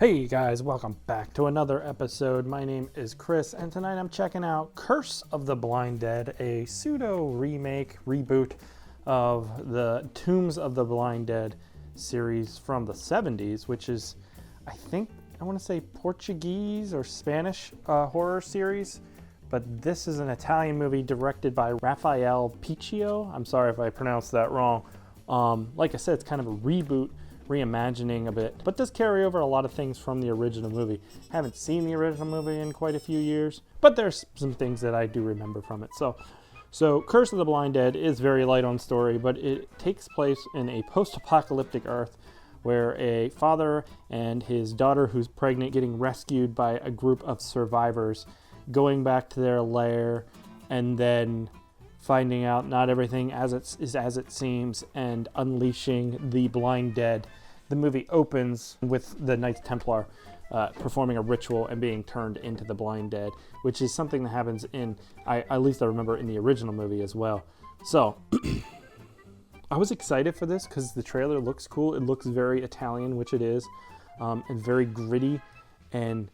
Hey guys, welcome back to another episode. My name is Chris, and tonight I'm checking out Curse of the Blind Dead, a pseudo remake, reboot of the Tombs of the Blind Dead series from the 70s, which is, I want to say Portuguese or Spanish horror series, but this is an Italian movie directed by Raffaele Picchio. I'm sorry if I pronounced that wrong. Like I said, it's kind of a reboot, reimagining a bit, but does carry over a lot of things from the original movie. Haven't seen the original movie in quite a few years, but there's some things that I do remember from it. So Curse of the Blind Dead is very light on story, but it takes place in a post-apocalyptic Earth where a father and his daughter who's pregnant getting rescued by a group of survivors, going back to their lair and then finding out not everything is as it seems and unleashing the blind dead. The movie opens with the Knight Templar performing a ritual and being turned into the blind dead, which is something that happens at least I remember in the original movie as well. So I was excited for this because the trailer looks cool. It looks very Italian, which it is, and very gritty and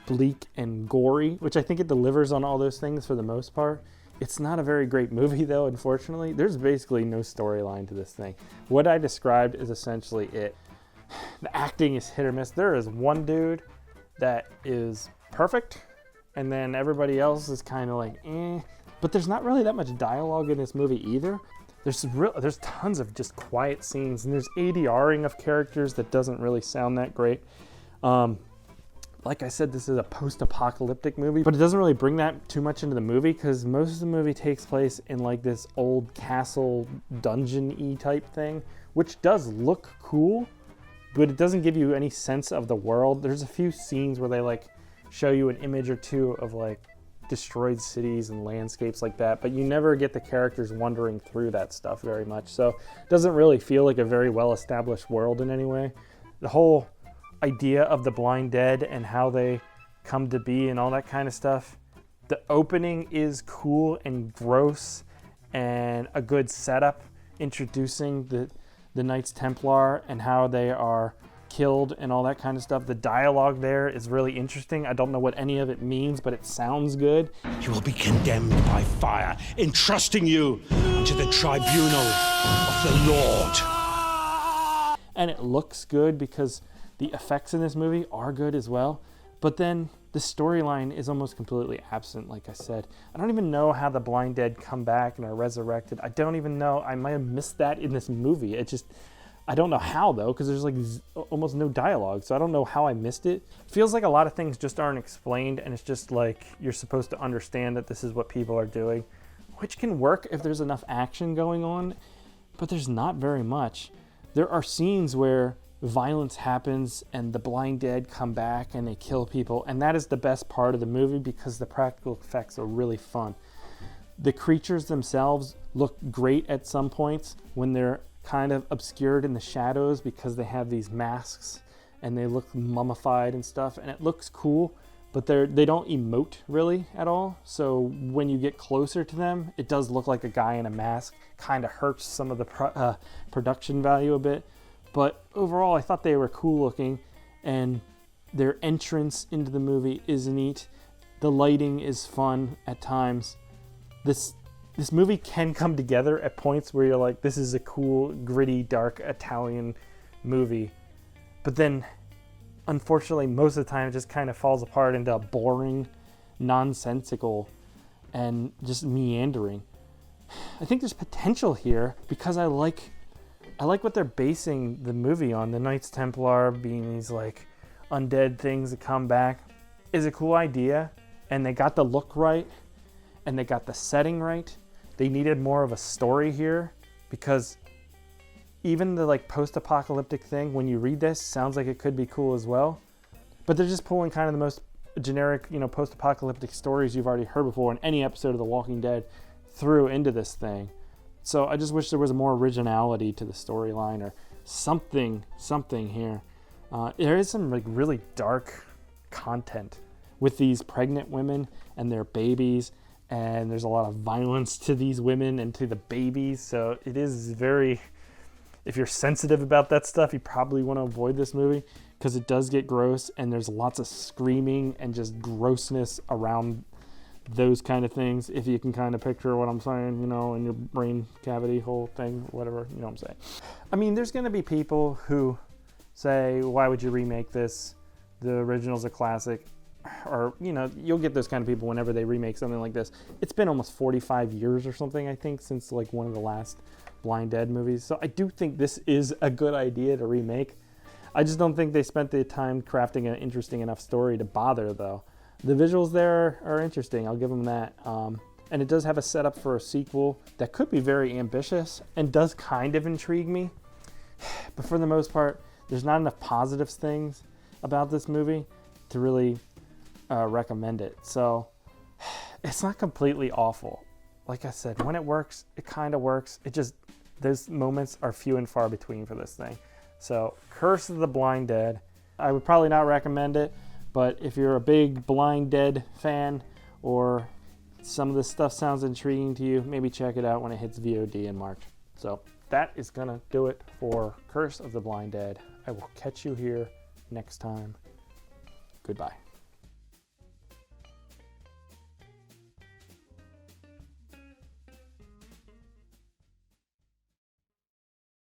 bleak and gory, which I think it delivers on all those things for the most part. It's not a very great movie, though, unfortunately. There's basically no storyline to this thing. What I described is essentially it. The acting is hit or miss. There is one dude that is perfect, and then everybody else is kind of like, eh. But there's not really that much dialogue in this movie either. There's tons of just quiet scenes, and there's ADRing of characters that doesn't really sound that great. Like I said, this is a post-apocalyptic movie, but it doesn't really bring that too much into the movie because most of the movie takes place in like this old castle dungeon-y type thing, which does look cool, but it doesn't give you any sense of the world. There's a few scenes where they like show you an image or two of like destroyed cities and landscapes like that, but you never get the characters wandering through that stuff very much. So it doesn't really feel like a very well-established world in any way. The whole idea of the blind dead and how they come to be and all that kind of stuff. The opening is cool and gross and a good setup, introducing the Knights Templar and how they are killed and all that kind of stuff. The dialogue there is really interesting. I don't know what any of it means, but it sounds good. You will be condemned by fire, entrusting you to the tribunal of the Lord. And it looks good because the effects in this movie are good as well, but then the storyline is almost completely absent, like I said. I don't even know how the blind dead come back and are resurrected. I don't even know. I might have missed that in this movie. I don't know how, though, because there's like almost no dialogue, so I don't know how I missed it. It feels like a lot of things just aren't explained, and it's just like you're supposed to understand that this is what people are doing, which can work if there's enough action going on, but there's not very much. There are scenes where violence happens and the blind dead come back and they kill people, and that is the best part of the movie because the practical effects are really fun. The creatures themselves look great at some points when they're kind of obscured in the shadows because they have these masks and they look mummified and stuff, and it looks cool, but they don't emote really at all. So when you get closer to them, it does look like a guy in a mask. Kind of hurts some of the production value a bit. But overall, I thought they were cool looking, and their entrance into the movie is neat. The lighting is fun at times. This movie can come together at points where you're like, this is a cool, gritty, dark Italian movie. But then, unfortunately, most of the time it just kind of falls apart into boring, nonsensical, and just meandering. I think there's potential here because I like what they're basing the movie on. The Knights Templar being these like undead things that come back is a cool idea, and they got the look right and they got the setting right. They needed more of a story here because even the like post-apocalyptic thing, when you read this, sounds like it could be cool as well. But they're just pulling kind of the most generic, post-apocalyptic stories you've already heard before in any episode of The Walking Dead through into this thing. So I just wish there was more originality to the storyline or something here. There is some like really dark content with these pregnant women and their babies, and there's a lot of violence to these women and to the babies. So it is very, if you're sensitive about that stuff, you probably want to avoid this movie because it does get gross, and there's lots of screaming and just grossness around those kind of things, if you can kind of picture what I'm saying, you know, in your brain cavity whole thing, whatever, you know what I'm saying. I mean, there's going to be people who say, why would you remake this? The original's a classic. Or, you know, you'll get those kind of people whenever they remake something like this. It's been almost 45 years or something, I think, since like one of the last Blind Dead movies. So I do think this is a good idea to remake. I just don't think they spent the time crafting an interesting enough story to bother, though. The visuals there are interesting, I'll give them that. And it does have a setup for a sequel that could be very ambitious and does kind of intrigue me. But for the most part, there's not enough positive things about this movie to really recommend it. So it's not completely awful. Like I said, when it works, it kind of works. It just, those moments are few and far between for this thing. So Curse of the Blind Dead, I would probably not recommend it, but if you're a big Blind Dead fan or some of this stuff sounds intriguing to you, maybe check it out when it hits VOD in March. So that is gonna do it for Curse of the Blind Dead. I will catch you here next time. Goodbye.